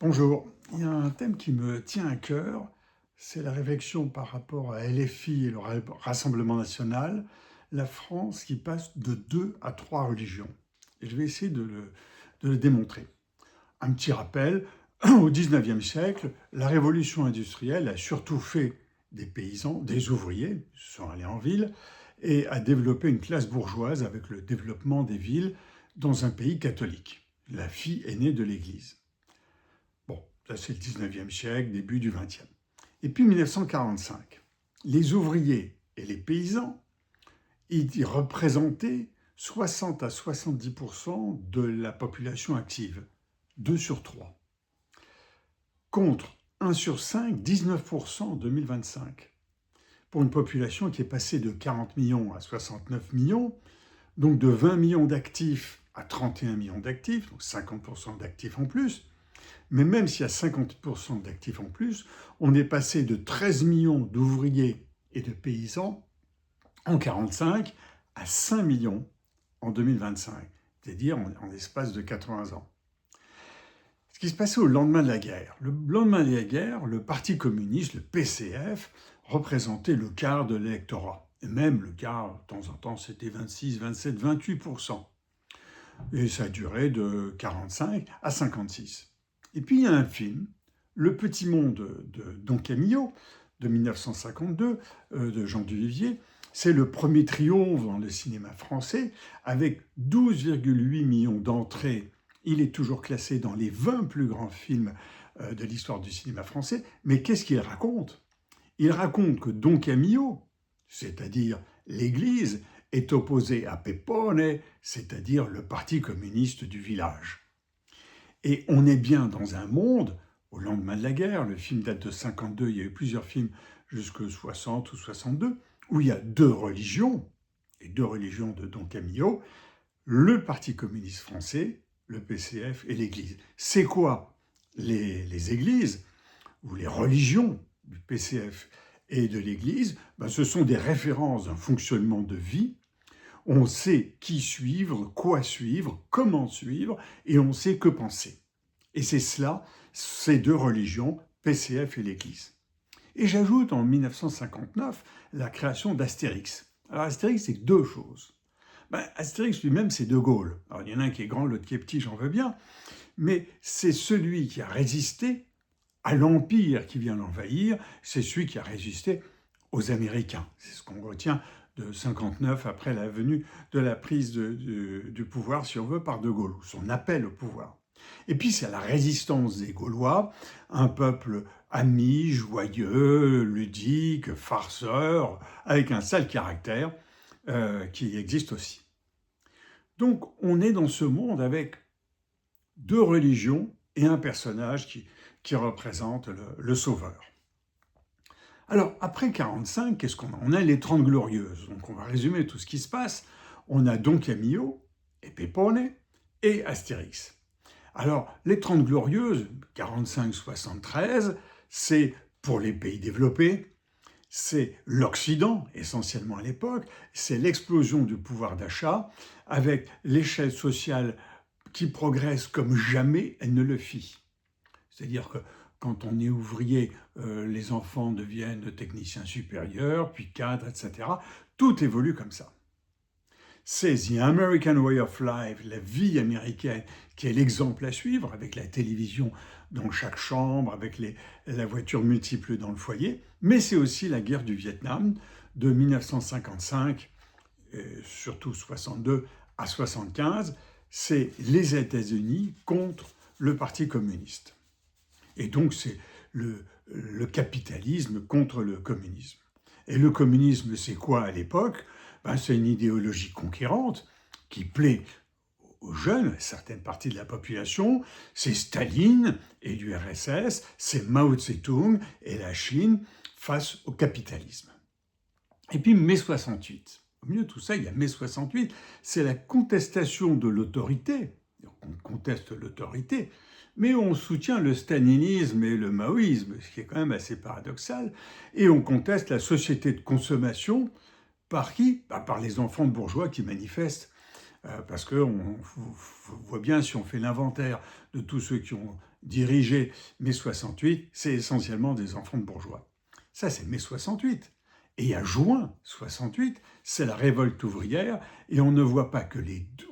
Bonjour, il y a un thème qui me tient à cœur, c'est la réflexion par rapport à LFI et le Rassemblement national, la France qui passe de deux à trois religions. Et je vais essayer de le démontrer. Un petit rappel, au XIXe siècle, la révolution industrielle a surtout fait des paysans, des ouvriers, qui sont allés en ville, et a développé une classe bourgeoise avec le développement des villes dans un pays catholique. La fille est née de l'Église. Bon, ça c'est le 19e siècle, début du 20e. Et puis 1945, les ouvriers et les paysans, ils représentaient 60 à 70% de la population active, 2 sur 3, contre 1 sur 5, 19% en 2025, pour une population qui est passée de 40 millions à 69 millions, donc de 20 millions d'actifs à 31 millions d'actifs, donc 50% d'actifs en plus. Mais même s'il y a 50% d'actifs en plus, on est passé de 13 millions d'ouvriers et de paysans en 1945 à 5 millions en 2025, c'est-à-dire en l'espace de 80 ans. Ce qui se passait au lendemain de la guerre. Le lendemain de la guerre, le Parti communiste, le PCF, représentait le quart de l'électorat. Et même le quart, de temps en temps, c'était 26, 27, 28%. Et ça a duré de 45 à 56. Et puis il y a un film, Le Petit Monde de Don Camillo, de 1952, de Jean Duvivier. C'est le premier triomphe dans le cinéma français, avec 12,8 millions d'entrées. Il est toujours classé dans les 20 plus grands films de l'histoire du cinéma français. Mais qu'est-ce qu'il raconte? Il raconte que Don Camillo, c'est-à-dire l'Église, est opposé à Pepone, c'est-à-dire le parti communiste du village. Et on est bien dans un monde, au lendemain de la guerre, le film date de 52, il y a eu plusieurs films jusqu'à 60 ou 62, où il y a deux religions, les deux religions de Don Camillo, le Parti communiste français, le PCF et l'Église. C'est quoi les églises ou les religions du PCF et de l'Église? Ce sont des références d'un fonctionnement de vie. On sait qui suivre, quoi suivre, comment suivre, et on sait que penser. Et c'est cela, ces deux religions, PCF et l'Église. Et j'ajoute en 1959 la création d'Astérix. Alors Astérix, c'est deux choses. Astérix lui-même, c'est De Gaulle. Alors il y en a un qui est grand, l'autre qui est petit, j'en veux bien. Mais c'est celui qui a résisté à l'Empire qui vient l'envahir, c'est celui qui a résisté aux Américains. C'est ce qu'on retient de 59 après la venue de la prise du pouvoir, si on veut, par De Gaulle, ou son appel au pouvoir. Et puis c'est la résistance des Gaulois, un peuple ami, joyeux, ludique, farceur, avec un sale caractère qui existe aussi. Donc on est dans ce monde avec deux religions et un personnage qui représente le sauveur. Alors, après 1945, qu'est-ce qu'on a? On a les 30 Glorieuses. Donc, on va résumer tout ce qui se passe. On a Don Camillo, et Pepone, et Astérix. Alors, les 30 Glorieuses, 45-73, c'est pour les pays développés, c'est l'Occident, essentiellement à l'époque, c'est l'explosion du pouvoir d'achat, avec l'échelle sociale qui progresse comme jamais elle ne le fit. C'est-à-dire que quand on est ouvrier, les enfants deviennent techniciens supérieurs, puis cadres, etc. Tout évolue comme ça. C'est The American Way of Life, la vie américaine, qui est l'exemple à suivre, avec la télévision dans chaque chambre, avec la voiture multiple dans le foyer, mais c'est aussi la guerre du Vietnam de 1955, surtout 62 à 75, c'est les États-Unis contre le Parti communiste. Et donc, c'est le capitalisme contre le communisme. Et le communisme, c'est quoi à l'époque? C'est une idéologie conquérante qui plaît aux jeunes, à certaines parties de la population. C'est Staline et l'URSS, c'est Mao Tse-tung et la Chine face au capitalisme. Et puis mai 68. Au milieu de tout ça, il y a mai 68, c'est la contestation de l'autorité. On conteste l'autorité, mais on soutient le stalinisme et le maoïsme, ce qui est quand même assez paradoxal, et on conteste la société de consommation par qui? Par les enfants de bourgeois qui manifestent parce qu'on voit bien, si on fait l'inventaire de tous ceux qui ont dirigé mai 68, c'est essentiellement des enfants de bourgeois. Ça, c'est mai 68. Et il y a juin 68, c'est la révolte ouvrière, et on ne voit pas que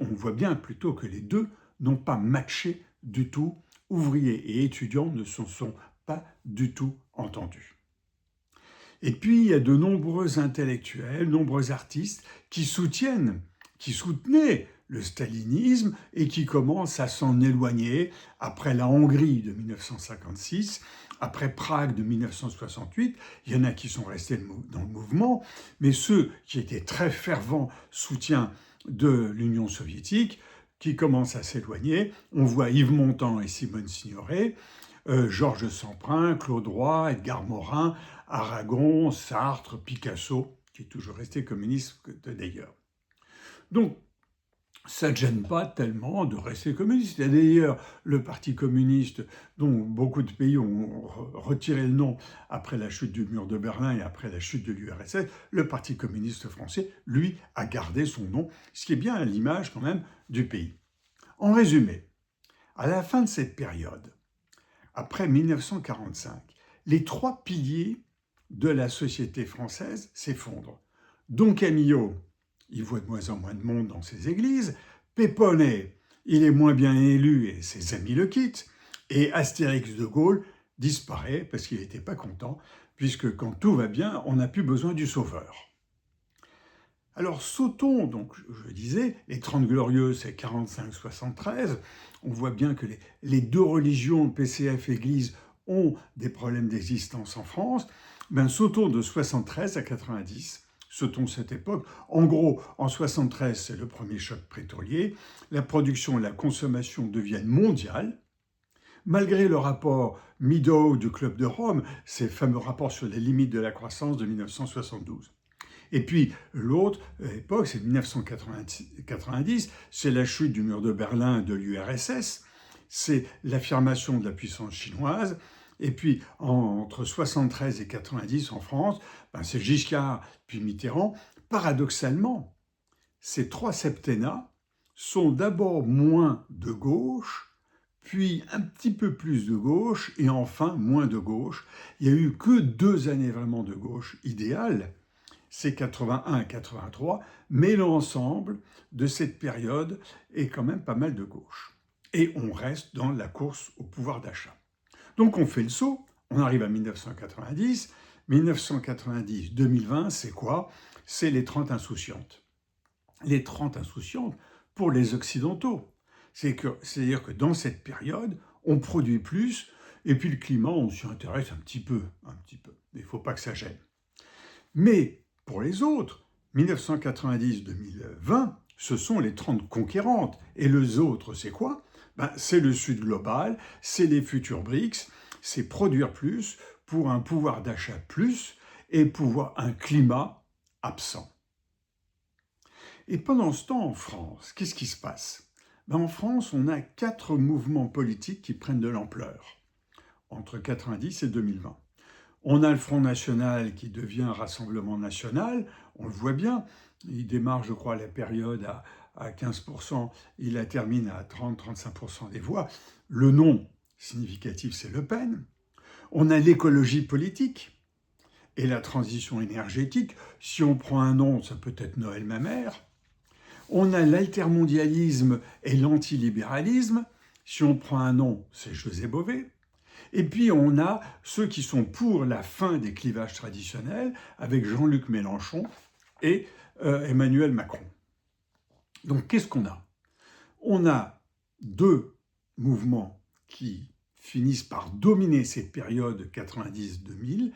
on voit bien plutôt que les deux n'ont pas matché du tout. Ouvriers et étudiants ne se sont pas du tout entendus. Et puis, il y a de nombreux intellectuels, nombreux artistes qui soutenaient le stalinisme et qui commencent à s'en éloigner après la Hongrie de 1956, après Prague de 1968. Il y en a qui sont restés dans le mouvement, mais ceux qui étaient très fervents soutiens de l'Union soviétique, qui commencent à s'éloigner. On voit Yves Montand et Simone Signoret, Georges Semprin, Claude Roy, Edgar Morin, Aragon, Sartre, Picasso, qui est toujours resté communiste d'ailleurs. Donc, ça ne gêne pas tellement de rester communiste. Il y a d'ailleurs le Parti communiste, dont beaucoup de pays ont retiré le nom après la chute du mur de Berlin et après la chute de l'URSS. Le Parti communiste français, lui, a gardé son nom, ce qui est bien à l'image quand même du pays. En résumé, à la fin de cette période, après 1945, les trois piliers de la société française s'effondrent. Don Camillo, il voit de moins en moins de monde dans ses églises. Péponnet, il est moins bien élu et ses amis le quittent. Et Astérix de Gaulle disparaît parce qu'il n'était pas content, puisque quand tout va bien, on n'a plus besoin du sauveur. Alors sautons, donc je disais, les 30 glorieuses, c'est 45-73. On voit bien que les deux religions, PCF et Église, ont des problèmes d'existence en France. Ben, sautons de 73 à 90. Sautons cette époque. En gros, en 73, c'est le premier choc pétrolier. La production et la consommation deviennent mondiales. Malgré le rapport Meadow du Club de Rome, ces fameux rapports sur les limites de la croissance de 1972. Et puis l'autre époque, c'est 1990, c'est la chute du mur de Berlin et de l'URSS, c'est l'affirmation de la puissance chinoise. Et puis entre 73 et 90 en France, ben, c'est Giscard puis Mitterrand. Paradoxalement, ces trois septennats sont d'abord moins de gauche, puis un petit peu plus de gauche, et enfin moins de gauche. Il n'y a eu que 2 années vraiment de gauche idéale, c'est 81 et 83, mais l'ensemble de cette période est quand même pas mal de gauche. Et on reste dans la course au pouvoir d'achat. Donc on fait le saut, on arrive à 1990. 1990-2020, c'est quoi? C'est les 30 insouciantes. Les 30 insouciantes pour les Occidentaux. C'est-à-dire que dans cette période, on produit plus, et puis le climat, on s'y intéresse un petit peu. Il ne faut pas que ça gêne. Mais pour les autres, 1990-2020, ce sont les 30 conquérantes. Et les autres, c'est quoi? Ben, c'est le Sud global, c'est les futurs BRICS, c'est produire plus pour un pouvoir d'achat plus et pour un climat absent. Et pendant ce temps, en France, qu'est-ce qui se passe? Ben, en France, on a 4 mouvements politiques qui prennent de l'ampleur entre 90 et 2020. On a le Front National qui devient Rassemblement National, on le voit bien, il démarre, je crois, la période à 15%, il la termine à 30-35% des voix. Le nom significatif, c'est Le Pen. On a l'écologie politique et la transition énergétique. Si on prend un nom, ça peut être Noël Mamère. On a l'altermondialisme et l'antilibéralisme. Si on prend un nom, c'est José Bové. Et puis on a ceux qui sont pour la fin des clivages traditionnels avec Jean-Luc Mélenchon et Emmanuel Macron. Donc qu'est-ce qu'on a? On a 2 mouvements qui finissent par dominer cette période 90-2020.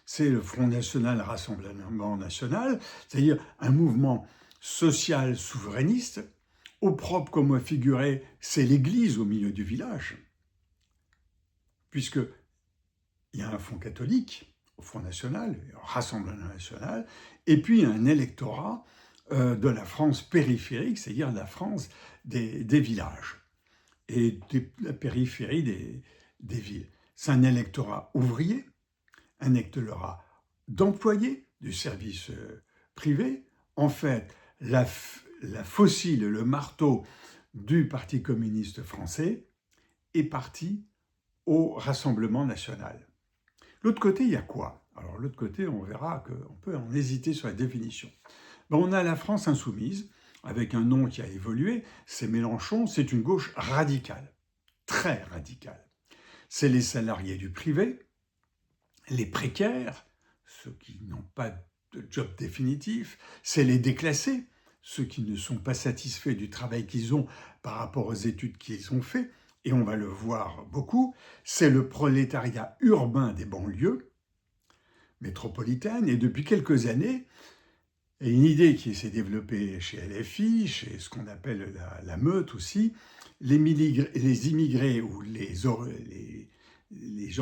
C'est le Front National, Rassemblement National, c'est-à-dire un mouvement social souverainiste. Au propre comme au figuré, c'est l'Église au milieu du village, puisqu'il y a un Front catholique au Front National, au Rassemblement National, et puis un électorat de la France périphérique, c'est-à-dire la France des villages et de la périphérie des villes. C'est un électorat ouvrier, un électorat d'employés du service privé. En fait, la la faucille, le marteau du Parti communiste français est parti au Rassemblement national. L'autre côté, il y a quoi? Alors l'autre côté, on verra qu'on peut en hésiter sur la définition. On a la France insoumise, avec un nom qui a évolué, c'est Mélenchon, c'est une gauche radicale, très radicale. C'est les salariés du privé, les précaires, ceux qui n'ont pas de job définitif, c'est les déclassés, ceux qui ne sont pas satisfaits du travail qu'ils ont par rapport aux études qu'ils ont fait, et on va le voir beaucoup, c'est le prolétariat urbain des banlieues métropolitaines, et depuis quelques années, et une idée qui s'est développée chez LFI, chez ce qu'on appelle la meute aussi, les immigrés ou les gens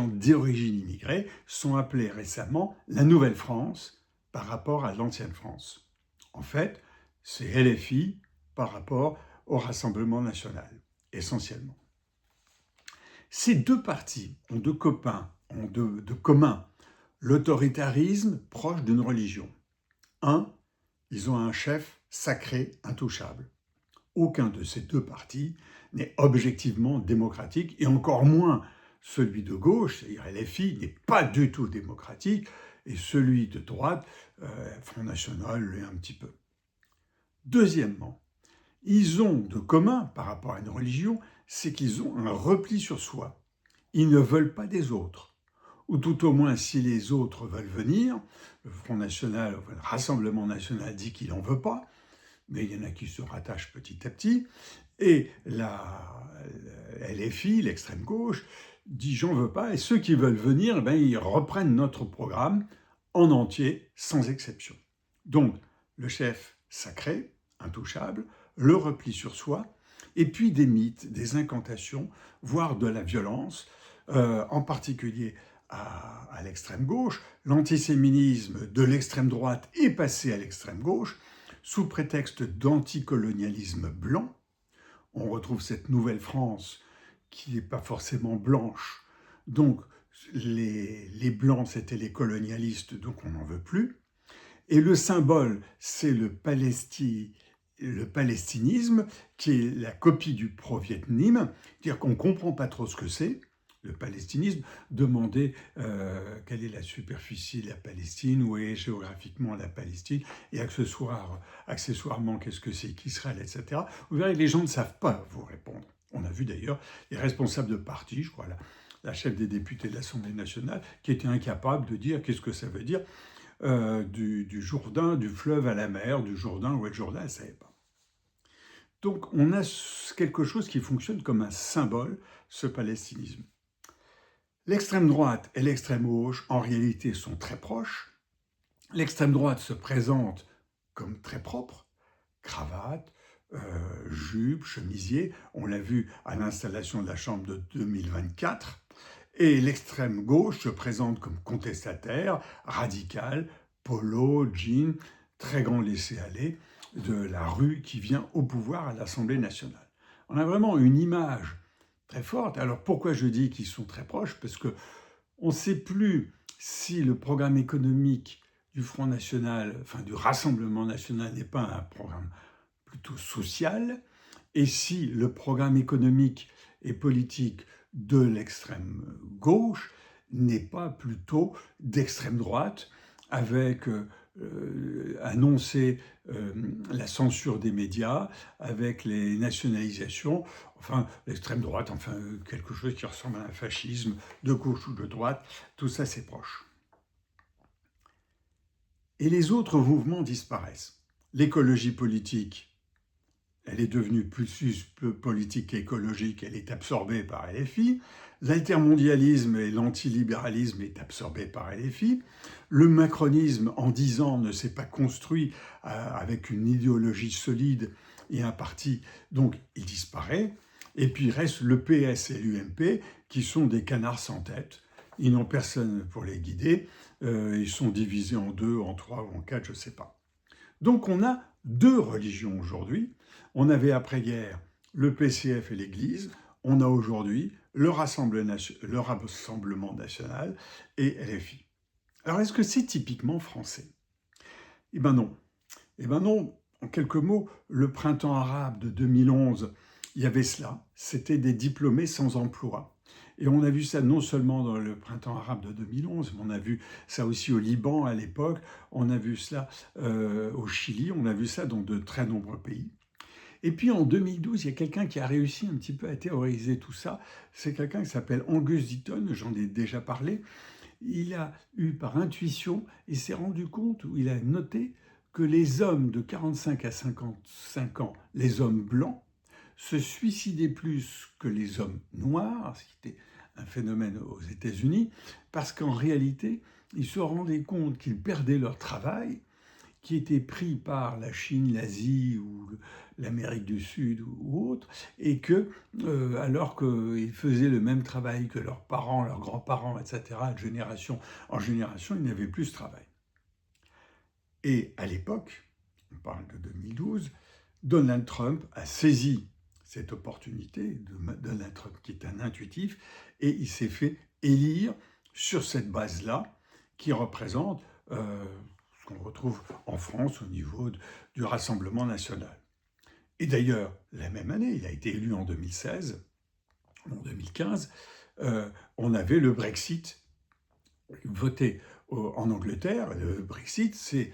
d'origine immigrée sont appelés récemment la Nouvelle-France par rapport à l'ancienne France. En fait, c'est LFI par rapport au Rassemblement national, essentiellement. Ces deux partis ont de commun l'autoritarisme proche d'une religion. Ils ont un chef sacré, intouchable. Aucun de ces deux partis n'est objectivement démocratique, et encore moins celui de gauche, c'est-à-dire LFI, n'est pas du tout démocratique, et celui de droite, Front National, l'est un petit peu. Deuxièmement, ils ont de commun par rapport à une religion, c'est qu'ils ont un repli sur soi. Ils ne veulent pas des autres. Ou tout au moins, si les autres veulent venir, le Front National, enfin, le Rassemblement national dit qu'il n'en veut pas, mais il y en a qui se rattachent petit à petit, et la LFI, l'extrême gauche, dit j'en veux pas, et ceux qui veulent venir, ils reprennent notre programme en entier, sans exception. Donc, le chef sacré, intouchable, le repli sur soi, et puis des mythes, des incantations, voire de la violence, en particulier à l'extrême gauche. L'antisémitisme de l'extrême droite est passé à l'extrême gauche, sous prétexte d'anticolonialisme blanc. On retrouve cette nouvelle France qui n'est pas forcément blanche. Donc, les blancs, c'était les colonialistes, donc on n'en veut plus. Et le symbole, c'est le palestinisme, qui est la copie du pro-vietnam, c'est-à-dire qu'on ne comprend pas trop ce que c'est. Le palestinisme, demander quelle est la superficie de la Palestine, où est géographiquement la Palestine, et accessoirement qu'est-ce que c'est qu'Israël, etc. Vous verrez que les gens ne savent pas vous répondre. On a vu d'ailleurs les responsables de parti, je crois la chef des députés de l'Assemblée nationale, qui était incapable de dire qu'est-ce que ça veut dire du Jourdain, du fleuve à la mer, du Jourdain ou Jourdain, elle ne savait pas. Donc on a quelque chose qui fonctionne comme un symbole, ce palestinisme. L'extrême droite et l'extrême gauche, en réalité, sont très proches. L'extrême droite se présente comme très propre, cravate, jupe, chemisier. On l'a vu à l'installation de la Chambre de 2024. Et l'extrême gauche se présente comme contestataire, radical, polo, jean, très grand laisser-aller de la rue qui vient au pouvoir à l'Assemblée nationale. On a vraiment une image très forte. Alors pourquoi je dis qu'ils sont très proches? Parce qu'on ne sait plus si le programme économique du Front National, enfin du Rassemblement national, n'est pas un programme plutôt social, et si le programme économique et politique de l'extrême gauche n'est pas plutôt d'extrême droite, avec annoncer la censure des médias, avec les nationalisations, enfin l'extrême droite, enfin quelque chose qui ressemble à un fascisme, de gauche ou de droite, tout ça c'est proche. Et les autres mouvements disparaissent. L'écologie politique, elle est devenue plus politique qu'écologique, elle est absorbée par LFI. L'altermondialisme et l'antilibéralisme est absorbé par LFI. Le macronisme, en 10 ans, ne s'est pas construit avec une idéologie solide et un parti, donc il disparaît. Et puis il reste le PS et l'UMP, qui sont des canards sans tête. Ils n'ont personne pour les guider. Ils sont divisés en 2, en 3 ou en 4, je ne sais pas. Donc on a 2 religions aujourd'hui. On avait après-guerre le PCF et l'Église. On a aujourd'hui le Rassemblement national et LFI. Alors est-ce que c'est typiquement français? Eh bien non. Eh bien non, En quelques mots, le printemps arabe de 2011, il y avait cela, c'était des diplômés sans emploi. Et on a vu ça non seulement dans le printemps arabe de 2011, mais on a vu ça aussi au Liban à l'époque, on a vu cela au Chili, on a vu ça dans de très nombreux pays. Et puis en 2012, il y a quelqu'un qui a réussi un petit peu à théoriser tout ça. C'est quelqu'un qui s'appelle Angus Deaton, j'en ai déjà parlé. Il a eu par intuition, il s'est rendu compte, ou il a noté, que les hommes de 45 à 55 ans, les hommes blancs, se suicidaient plus que les hommes noirs, ce qui était un phénomène aux États-Unis, parce qu'en réalité, ils se rendaient compte qu'ils perdaient leur travail, qui était pris par la Chine, l'Asie ou l'Amérique du Sud ou autre, et que, alors qu'ils faisaient le même travail que leurs parents, leurs grands-parents, etc., de génération en génération, ils n'avaient plus ce travail. Et à l'époque, on parle de 2012, Donald Trump a saisi cette opportunité, Donald Trump qui est un intuitif, et il s'est fait élire sur cette base-là, qui représente ce qu'on retrouve en France au niveau du Rassemblement national. Et d'ailleurs, la même année, il a été élu en 2016, en 2015, on avait le Brexit voté en Angleterre. Le Brexit, c'est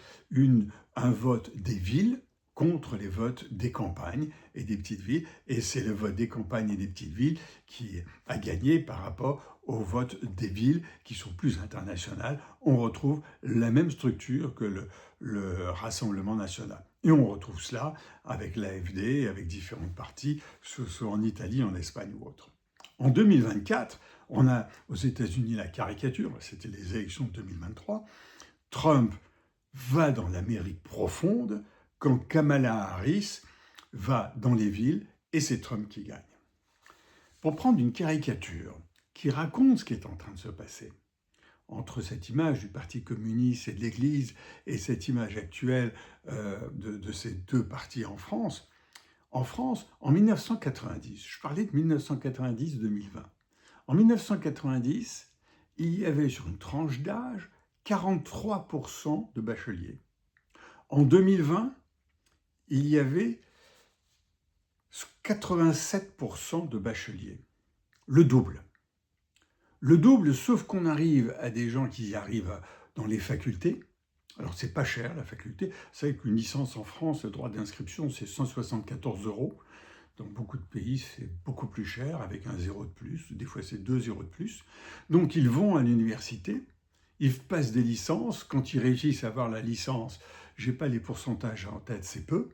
un vote des villes contre les votes des campagnes et des petites villes. Et c'est le vote des campagnes et des petites villes qui a gagné par rapport au vote des villes qui sont plus internationales. On retrouve la même structure que le Rassemblement national. Et on retrouve cela avec l'AfD, avec différents partis, que ce soit en Italie, en Espagne ou autre. En 2024, on a aux États-Unis la caricature, c'était les élections de 2023, Trump va dans l'Amérique profonde quand Kamala Harris va dans les villes et c'est Trump qui gagne. Pour prendre une caricature qui raconte ce qui est en train de se passer, entre cette image du Parti communiste et de l'Église et cette image actuelle de ces deux partis en France, en 1990, je parlais de 1990-2020, en 1990, il y avait sur une tranche d'âge 43% de bacheliers. En 2020, il y avait 87% de bacheliers. Le double. Le double, sauf qu'on arrive à des gens qui y arrivent dans les facultés. Alors, c'est pas cher, la faculté. Vous savez qu'une licence en France, le droit d'inscription, c'est 174 €. Dans beaucoup de pays, c'est beaucoup plus cher, avec un zéro de plus. Des fois, c'est 2 zéros de plus. Donc, ils vont à l'université, ils passent des licences. Quand ils réussissent à avoir la licence, je n'ai pas les pourcentages en tête, c'est peu,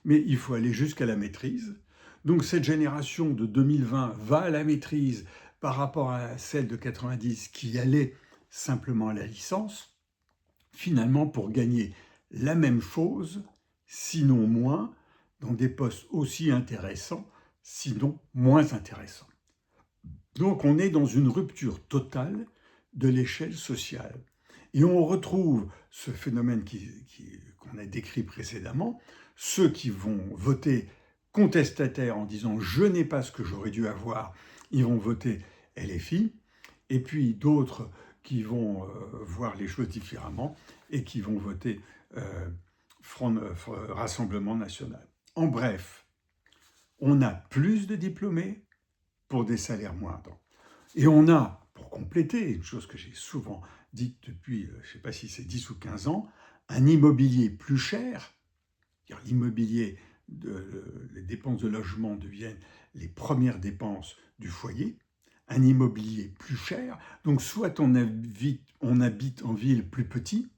mais il faut aller jusqu'à la maîtrise. Donc, cette génération de 2020 va à la maîtrise par rapport à celle de 90 qui allait simplement à la licence, finalement pour gagner la même chose, sinon moins, dans des postes aussi intéressants, sinon moins intéressants. Donc on est dans une rupture totale de l'échelle sociale. Et on retrouve ce phénomène qu'on a décrit précédemment, ceux qui vont voter contestataires en disant « je n'ai pas ce que j'aurais dû avoir », ils vont voter LFI, et puis d'autres qui vont voir les choses différemment et qui vont voter Rassemblement national. En bref, on a plus de diplômés pour des salaires moindres. Et on a, pour compléter, une chose que j'ai souvent dite depuis, je ne sais pas si c'est 10 ou 15 ans, un immobilier plus cher. L'immobilier, les dépenses de logement deviennent les premières dépenses du foyer. Un immobilier plus cher, donc soit on habite en ville plus petit,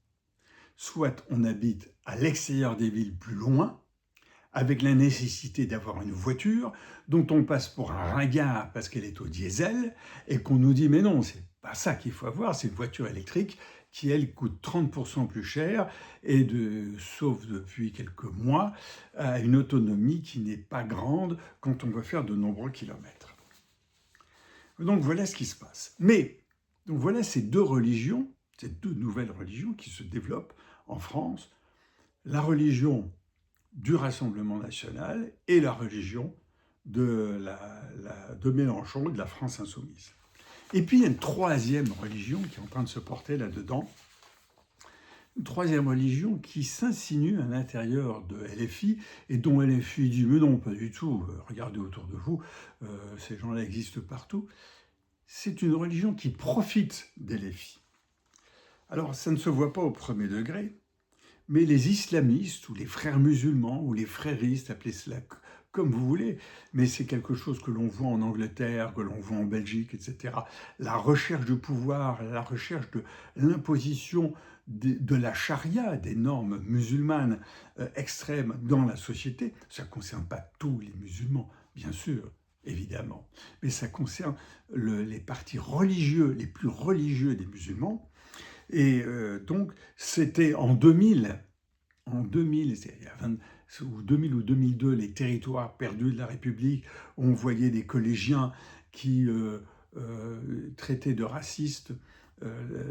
soit on habite à l'extérieur des villes plus loin, avec la nécessité d'avoir une voiture dont on passe pour un ringard parce qu'elle est au diesel, et qu'on nous dit « mais non, c'est pas ça qu'il faut avoir, c'est une voiture électrique qui, elle, coûte 30% plus cher et sauf depuis quelques mois, a une autonomie qui n'est pas grande quand on veut faire de nombreux kilomètres. » Donc voilà ce qui se passe. Mais, donc voilà ces deux religions, ces deux nouvelles religions qui se développent en France, la religion du Rassemblement national et la religion de Mélenchon et de la France insoumise. Et puis il y a une troisième religion qui est en train de se porter là-dedans, Une troisième religion qui s'insinue à l'intérieur de LFI et dont LFI dit « mais non, pas du tout, regardez autour de vous, ces gens-là existent partout ». C'est une religion qui profite d'LFI. Alors, ça ne se voit pas au premier degré, mais les islamistes, ou les frères musulmans, ou les fréristes, appelez cela comme vous voulez, mais c'est quelque chose que l'on voit en Angleterre, que l'on voit en Belgique, etc. La recherche du pouvoir, la recherche de l'imposition de la charia, des normes musulmanes extrêmes dans la société, ça ne concerne pas tous les musulmans, bien sûr, évidemment, mais ça concerne les partis religieux, les plus religieux des musulmans. Et donc, c'était en 2000, c'est il y a 20, ou 2000 ou 2002, les territoires perdus de la République, on voyait des collégiens qui traitaient de racistes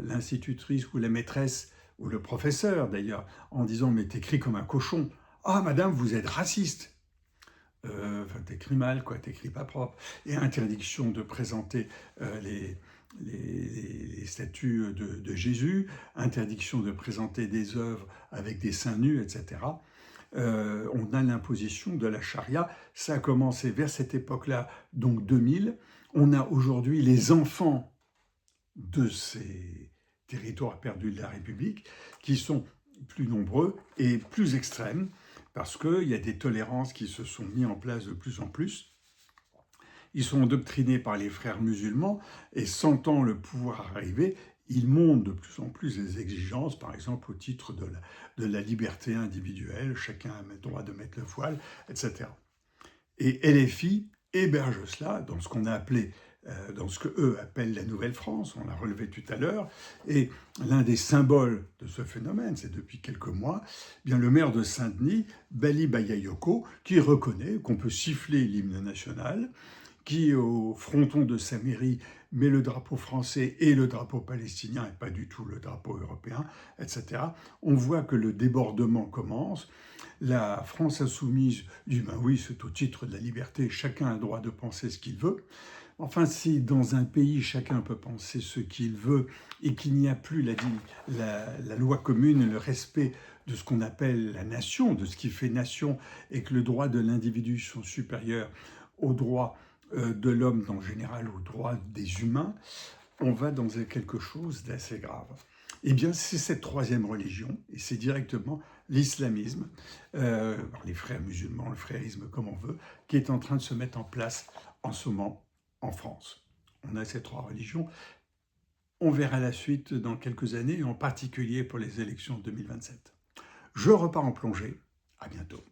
l'institutrice ou la maîtresse, ou le professeur d'ailleurs, en disant « mais t'écris comme un cochon ». « Ah madame, vous êtes raciste ». Enfin, t'écris mal, quoi, t'écris pas propre. Et interdiction de présenter les statues de Jésus, interdiction de présenter des œuvres avec des seins nus, etc. On a l'imposition de la charia. Ça a commencé vers cette époque-là, donc 2000. On a aujourd'hui les enfants de ces territoires perdus de la République qui sont plus nombreux et plus extrêmes parce qu'il y a des tolérances qui se sont mises en place de plus en plus. Ils sont endoctrinés par les frères musulmans et sentant le pouvoir arriver, ils montent de plus en plus les exigences, par exemple au titre de la liberté individuelle, chacun a le droit de mettre le voile, etc. Et LFI héberge cela dans ce qu'on a appelé, dans ce qu'eux appellent la Nouvelle-France, on l'a relevé tout à l'heure, et l'un des symboles de ce phénomène, c'est depuis quelques mois, bien le maire de Saint-Denis, Bali Bayayoko, qui reconnaît qu'on peut siffler l'hymne national, qui, au fronton de sa mairie, met le drapeau français et le drapeau palestinien, et pas du tout le drapeau européen, etc. On voit que le débordement commence. La France insoumise dit ben oui, c'est au titre de la liberté, chacun a le droit de penser ce qu'il veut. Enfin, si dans un pays, chacun peut penser ce qu'il veut et qu'il n'y a plus la loi commune et le respect de ce qu'on appelle la nation, de ce qui fait nation, et que le droit de l'individu sont supérieurs aux droits de l'homme en général, aux droits des humains, on va dans quelque chose d'assez grave. Eh bien, c'est cette troisième religion, et c'est directement l'islamisme, les frères musulmans, le frérisme comme on veut, qui est en train de se mettre en place en ce moment en France. On a ces trois religions. On verra la suite dans quelques années, en particulier pour les élections de 2027. Je repars en plongée. À bientôt.